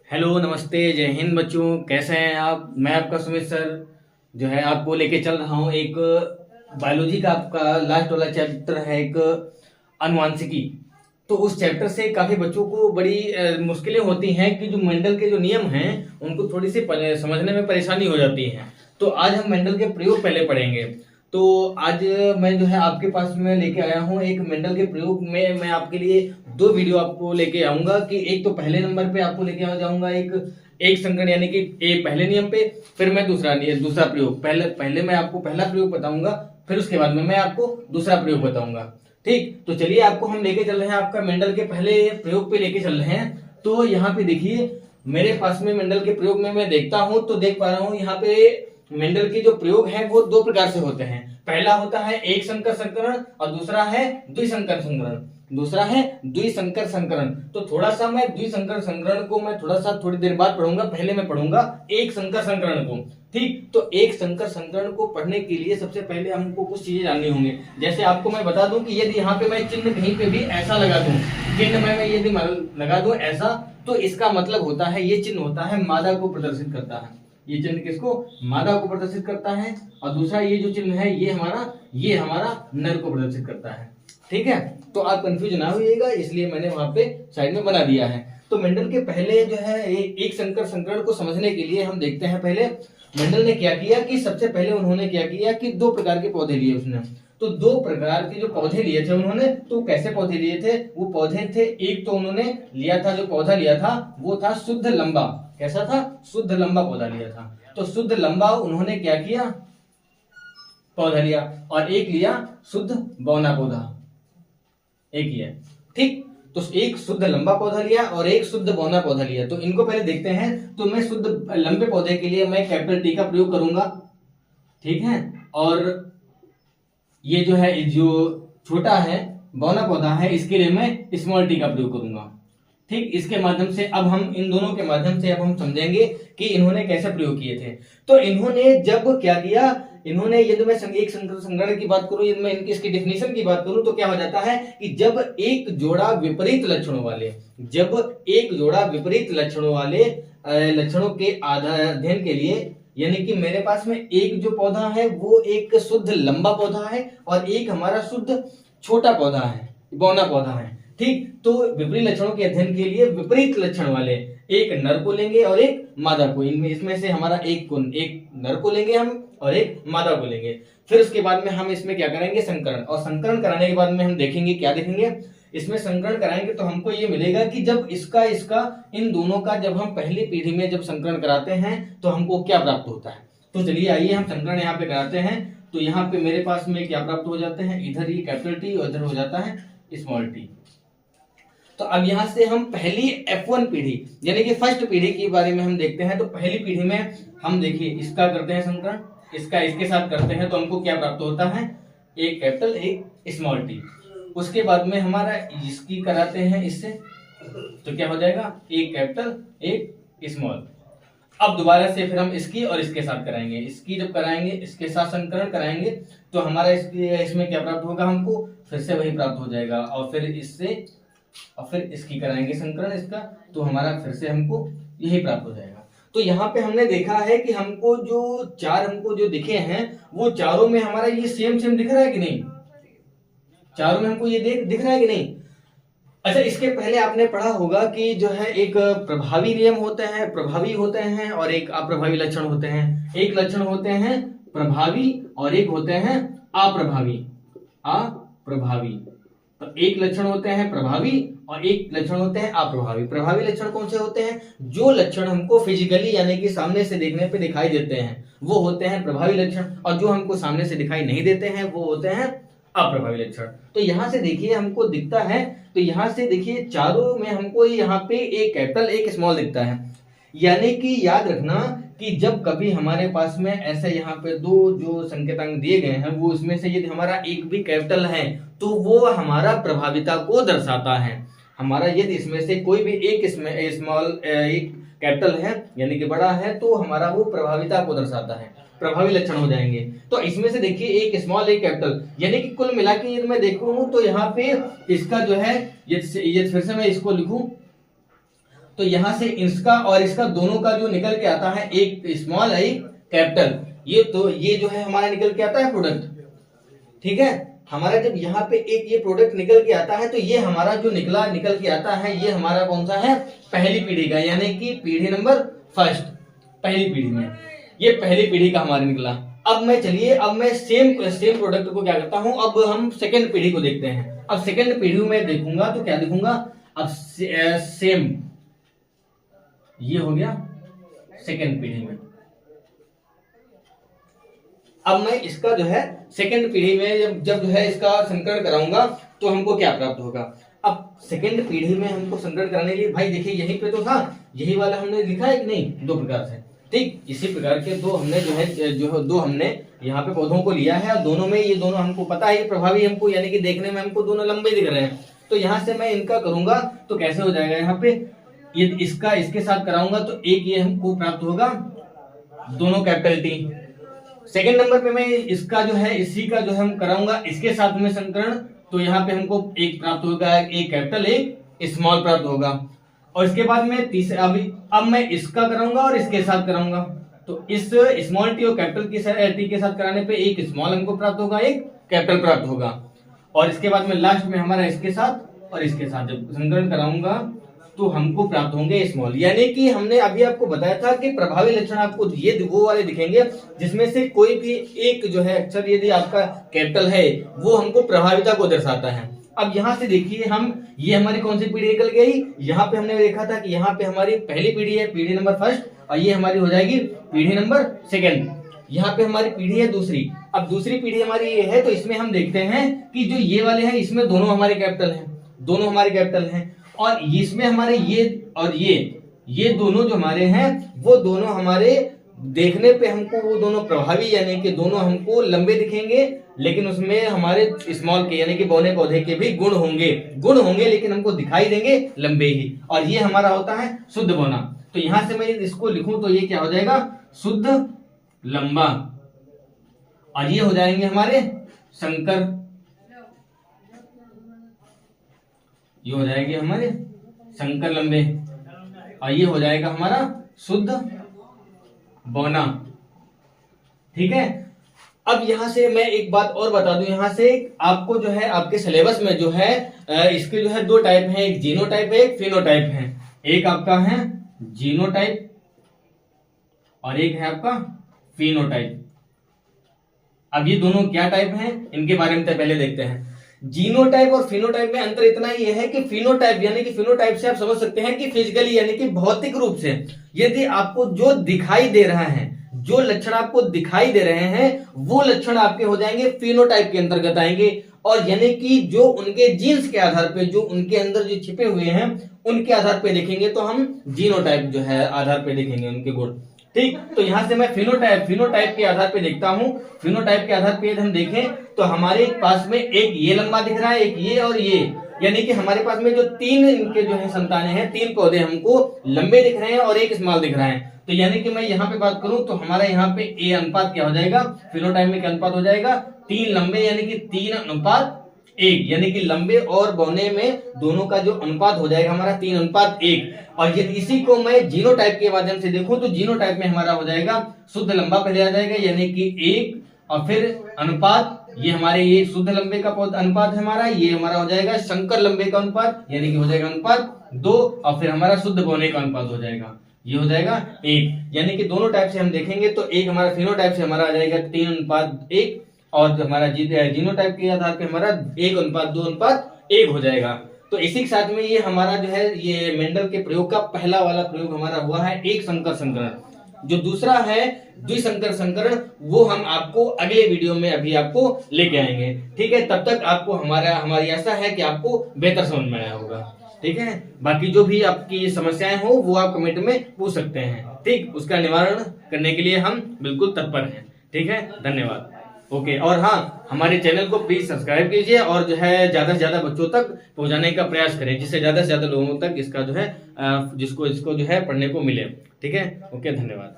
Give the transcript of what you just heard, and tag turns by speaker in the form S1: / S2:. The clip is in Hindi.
S1: हेलो, नमस्ते, जय हिंद बच्चों। कैसे हैं आप? मैं आपका सुमित सर जो है आपको लेके चल रहा हूँ। एक बायोलॉजी का आपका लास्ट वाला चैप्टर है, एक अनुवांशिकी। तो उस चैप्टर से काफी बच्चों को बड़ी मुश्किलें होती हैं कि जो मेंडल के जो नियम हैं उनको थोड़ी सी समझने में परेशानी हो जाती है। तो आज हम मेंडल के प्रयोग पहले पढ़ेंगे। तो आज मैं जो है आपके पास में लेके आया हूँ एक मेंडल के प्रयोग में मैं आपके लिए दो वीडियो आपको लेके आऊंगा। कि एक तो पहले नंबर पे आपको लेके आ जाऊंगा एक संकरण यानी कि एक पहले नियम पे, फिर मैं दूसरा प्रयोग। पहले मैं आपको पहला प्रयोग बताऊंगा, फिर उसके बाद में मैं आपको दूसरा प्रयोग बताऊंगा। ठीक, तो चलिए आपको हम लेके चल रहे हैं, आपका मेंडल के पहले प्रयोग पे लेके चल रहे हैं। तो यहाँ पे देखिए मेरे पास में मेंडल के प्रयोग में मैं देखता हूं तो देख पा रहा हूं यहाँ पे मेंडल के जो प्रयोग है वो दो प्रकार से होते हैं। पहला होता है एक संकर संकरण और दूसरा है द्विसंकर संकरण। तो थोड़ा सा मैं द्विसंकर संकरण को मैं थोड़ी देर बाद पढ़ूंगा। पहले मैं पढ़ूंगा एक संकर संकरण को। ठीक, तो एक संकर संकरण को पढ़ने के लिए सबसे पहले हमको कुछ चीजें जाननी होंगी। जैसे आपको मैं बता दूं कि यदि यहाँ पे मैं चिन्ह कहीं पे भी ऐसा लगा दूं, चिन्ह में मैं यदि लगा दूं ऐसा, तो इसका मतलब होता है ये चिन्ह होता है मादा को प्रदर्शित करता है। ये चिन्ह किसको? मादा को प्रदर्शित करता है। और दूसरा ये जो चिन्ह है ये हमारा नर को प्रदर्शित करता है। ठीक है, तो आप कंफ्यूज ना होइएगा, इसलिए मैंने वहां पे साइड में बना दिया है। तो मेंडल के पहले जो है एक संकर संकरण को समझने के लिए हम देखते हैं पहले मेंडल ने क्या किया कि सबसे पहले उन्होंने क्या किया कि दो प्रकार के पौधे लिए उसने। तो दो प्रकार के जो पौधे लिए थे उन्होंने, तो कैसे पौधे लिए थे? वो पौधे थे, एक तो उन्होंने लिया था, जो पौधा लिया था वो था शुद्ध लंबा। कैसा था? शुद्ध लंबा पौधा लिया था। तो शुद्ध लंबा उन्होंने क्या किया? पौधा लिया। और एक लिया शुद्ध बौना पौधा, एक ही है। ठीक, तो एक शुद्ध लंबा पौधा लिया और एक शुद्ध बौना पौधा लिया। तो इनको पहले देखते हैं। तो मैं शुद्ध लंबे पौधे के लिए मैं कैपिटल टी का प्रयोग करूंगा। ठीक है, और ये जो है जो छोटा है बौना पौधा है इसके लिए मैं स्मॉल टी का प्रयोग करूंगा। ठीक, इसके माध्यम से अब हम इन दोनों के माध्यम से अब हम समझेंगे कि इन्होंने कैसे प्रयोग किए थे। तो इन्होंने जब क्या किया, इन्होंने यदि मैं एक संकरण की बात करूं, यदि मैं इनकी इसकी डेफिनेशन की बात करूं तो क्या हो जाता है कि जब एक जोड़ा विपरीत लक्षणों वाले लक्षणों के अध्ययन के लिए, यानी कि मेरे पास में एक जो पौधा है वो एक शुद्ध लंबा पौधा है और एक हमारा शुद्ध छोटा पौधा है, बौना पौधा है। ठीक, तो विपरीत लक्षणों के अध्ययन के लिए विपरीत लक्षण वाले एक नर को लेंगे और एक मादा को। इसमें से हमारा एक नर को लेंगे हम और एक मादा को लेंगे। फिर उसके बाद में हम इसमें क्या करेंगे? संकरण। और संकरण कराने के बाद में हम देखेंगे, क्या देखेंगे इसमें? संकरण कराएंगे तो हमको ये मिलेगा कि जब इसका इन दोनों का जब हम पहली पीढ़ी में जब संकरण कराते हैं तो हमको क्या प्राप्त होता है। तो चलिए आइए हम संकरण यहाँ पे कराते हैं। तो यहाँ पे मेरे पास में क्या प्राप्त हो जाते हैं? इधर ये कैपिटल टी और इधर हो जाता है स्मॉल टी। तो अब यहां से हम पहली F1 पीढ़ी यानी कि फर्स्ट पीढ़ी के बारे में हम देखते हैं। तो पहली पीढ़ी में हम देखिए इसका करते हैं संकरण, इसका इसके साथ करते हैं तो हमको क्या प्राप्त होता है? एक कैपिटल एक स्मॉल टी। उसके बाद में हमारा इसकी कराते हैं इससे, तो क्या हो जाएगा? एक कैपिटल एक स्मॉल। अब दोबारा से फिर हम इसकी और इसके साथ कराएंगे। इसकी जब कराएंगे, इसके साथ संकरण कराएंगे तो हमारा इसमें क्या प्राप्त होगा? हमको फिर से वही प्राप्त हो जाएगा। और फिर इससे और फिर इसकी कराएंगे संकरण इसका, तो हमारा फिर से हमको यही प्राप्त हो जाएगा। तो यहाँ पे हमने देखा है कि हमको जो दिखे हैं वो चारों में हमारा ये सेम दिख रहा है कि नहीं? चारों में हमको ये दिख रहा है कि नहीं? अच्छा, इसके पहले आपने पढ़ा होगा कि जो है एक प्रभावी नियम होते हैं, प्रभावी होते हैं और एक अप्रभावी लक्षण होते हैं। एक लक्षण होते हैं प्रभावी और एक होते हैं अप्रभावी। तो एक लक्षण होते हैं प्रभावी और एक लक्षण होते हैं अप्रभावी। प्रभावी लक्षण कौन से होते हैं? जो लक्षण हमको फिजिकली यानी कि सामने से देखने पे दिखाई देते हैं वो होते हैं प्रभावी लक्षण, और जो हमको सामने से दिखाई नहीं देते हैं वो होते हैं अप्रभावी लक्षण। तो यहां से देखिए हमको दिखता है, तो यहां से देखिए चारों में हमको यहाँ पे एक कैपिटल एक स्मॉल दिखता है। यानी कि याद रखना कि जब कभी हमारे पास में ऐसे यहाँ पे दो जो संकेतांक दिए गए हैं वो उसमें से यदि हमारा एक भी कैपिटल है तो वो हमारा प्रभाविता को दर्शाता है। हमारा यदि इसमें से कोई भी एक स्मॉल एक कैपिटल है यानी कि बड़ा है तो हमारा वो प्रभाविता को दर्शाता है, प्रभावी लक्षण हो जाएंगे। तो इसमें से देखिए एक स्मॉल एक कैपिटल, यानी कि कुल मिला के यदि मैं देखूं तो यहाँ पे इसका जो है ये फिर से मैं इसको लिखूं तो यहाँ से इसका और इसका दोनों का जो निकल के आता है, एक स्मॉल एक कैपिटल, ये जो है हमारा निकल के आता है प्रोडक्ट। ठीक है, हमारा जब यहाँ पे एक ये प्रोडक्ट निकल के आता है तो ये हमारा जो निकल के आता है, ये हमारा कौन सा है, पहली पीढ़ी का, यानी कि पीढ़ी नंबर फर्स्ट, पहली पीढ़ी में ये पहली पीढ़ी का हमारा निकला। अब मैं सेम प्रोडक्ट को क्या करता हूं, अब हम सेकंड पीढ़ी को देखते हैं। अब सेकंड पीढ़ी में देखूंगा तो क्या देखूंगा, अब सेम ये हो गया सेकंड पीढ़ी में। अब मैं इसका जो है सेकंड पीढ़ी में जब जो है इसका संकरण कराऊंगा तो हमको क्या प्राप्त होगा। अब सेकंड पीढ़ी में हमको संकरण कराने के लिए भाई देखिए यहीं पे तो था, यही वाला हमने लिखा है कि नहीं, दो प्रकार से। ठीक, इसी प्रकार के दो हमने यहाँ पे पौधों को लिया है और दोनों में ये दोनों हमको पता है प्रभावी हमको, यानी कि देखने में हमको दोनों लंबे दिख रहे हैं। तो यहाँ से मैं इनका करूंगा तो कैसे हो जाएगा, यहाँ पे ये इसका इसके साथ कराऊंगा तो एक ये हमको प्राप्त होगा दोनों कैपिटल टी। सेकंड नंबर पे मैं इसका जो है इसी का जो है हम कराऊंगा इसके साथ में संकरण, तो यहाँ पे हमको एक प्राप्त होगा, एक कैपिटल एक स्मॉल प्राप्त होगा। और इसके बाद में तीसरा अब मैं इसका कराऊंगा और इसके साथ कराऊंगा, तो इस स्मॉल टी और कैपिटल टी के साथ कराने पे एक स्मॉल हमको प्राप्त होगा, एक कैपिटल प्राप्त होगा। और इसके बाद में लास्ट में हमारा इसके साथ और इसके साथ जब संकरण कराऊंगा तो हमको प्राप्त होंगे स्मॉल। यानी कि हमने अभी आपको बताया था कि प्रभावी लक्षण आपको ये वो वाले दिखेंगे जिसमें से कोई भी एक जो है अक्षर यदि आपका कैपिटल है वो हमको प्रभाविता को दर्शाता है। अब यहाँ से देखिए हम, ये हमारी कौन सी पीढ़ी निकल गई, यहाँ पे हमने देखा था कि यहाँ पे हमारी पहली पीढ़ी है, पीढ़ी नंबर फर्स्ट, और ये हमारी हो जाएगी पीढ़ी नंबर सेकेंड। यहाँ पे हमारी पीढ़ी है दूसरी। अब दूसरी पीढ़ी हमारी ये है तो इसमें हम देखते हैं कि जो ये वाले हैं इसमें दोनों हमारे कैपिटल हैं, दोनों हमारे कैपिटल हैं। और इसमें हमारे ये और ये दोनों जो हमारे हैं वो दोनों हमारे देखने पे हमको वो दोनों प्रभावी यानी कि दोनों हमको लंबे दिखेंगे, लेकिन उसमें हमारे स्मॉल के यानी कि बौने पौधे के भी गुण होंगे लेकिन हमको दिखाई देंगे लंबे ही। और ये हमारा होता है शुद्ध बौना। तो यहां से मैं इसको लिखूं तो ये क्या हो जाएगा, शुद्ध लंबा। और ये हो जाएंगे हमारे संकर, ये हो जाएंगे हमारे संकर लंबे, और ये हो जाएगा हमारा शुद्ध बौना। ठीक है, अब यहां से मैं एक बात और बता दूं, यहां से आपको जो है आपके सिलेबस में जो है इसके जो है दो टाइप हैं, एक जीनोटाइप है, एक फिनोटाइप है। एक आपका है जीनोटाइप और एक है आपका फिनोटाइप। अब ये दोनों क्या टाइप हैं इनके बारे में पहले देखते हैं। जीनोटाइप और फिनोटाइप में अंतर इतना ही है कि फिनोटाइप यानी कि फिनोटाइप से आप समझ सकते हैं कि फिजिकली यानी कि भौतिक रूप से यदि आपको जो दिखाई दे रहा है, जो लक्षण आपको दिखाई दे रहे हैं वो लक्षण आपके हो जाएंगे फिनोटाइप के अंतर्गत आएंगे। और यानी कि जो उनके जीन्स के आधार पे, जो उनके अंदर जो छिपे हुए हैं उनके आधार पे देखेंगे तो हम जीनोटाइप जो है आधार पे देखेंगे उनके गुण। ठीक, तो यहां से मैं फिनोटाइप के आधार पे देखता हूं। फिनोटाइप के आधार पे हम देखें तो हमारे पास में एक ये लंबा दिख रहा है, एक ये और ये, यानी कि हमारे पास में जो तीन इनके जो है संतानें हैं, तीन पौधे हमको लंबे दिख रहे हैं और एक स्मॉल दिख रहा है। तो यानी कि मैं यहाँ पे बात करूं तो हमारा यहाँ पे ए अनुपात क्या हो जाएगा, फिनोटाइप में क्या अनुपात हो जाएगा, 3 लंबे यानी कि 3:1, यानी कि लंबे और बौने में दोनों का जो अनुपात हो जाएगा हमारा 3:1। और यदि इसी को मैं जीनोटाइप के माध्यम से देखूं तो जीनोटाइप में हमारा हो जाएगा शुद्ध लंबा पहले आ जाएगा यानी कि 1, और फिर अनुपात ये हमारे ये शुद्ध लंबे का अनुपात है हमारा, ये हमारा हो जाएगा संकर लंबे का अनुपात यानी कि हो जाएगा अनुपात 2, और फिर हमारा शुद्ध बौने का अनुपात हो जाएगा, ये हो जाएगा 1। यानी कि दोनों टाइप से हम देखेंगे तो एक हमारा फिनोटाइप से हमारा आ जाएगा 3:1, और हमारा जीनोटाइप के आधार पे हमारा 1:2:1 हो जाएगा। तो इसी के साथ में ये हमारा जो है ये मेंडल के प्रयोग का पहला वाला प्रयोग हमारा हुआ है एक संकर संकरण। जो दूसरा है द्विसंकर संकरण वो हम आपको अगले वीडियो में अभी आपको लेके आएंगे। ठीक है, तब तक आपको हमारी आशा है कि आपको बेहतर समझ में आया होगा। ठीक है, बाकी जो भी आपकी समस्याएं हो वो आप कमेंट में पूछ सकते हैं। ठीक, उसका निवारण करने के लिए हम बिल्कुल तत्पर हैं। ठीक है, धन्यवाद। ओके, और हाँ, हमारे चैनल को प्लीज सब्सक्राइब कीजिए और जो है ज्यादा से ज्यादा बच्चों तक पहुंचाने का प्रयास करें, जिससे ज्यादा से ज्यादा लोगों तक इसका जो है जिसको जो है पढ़ने को मिले। ठीक है, ओके, धन्यवाद।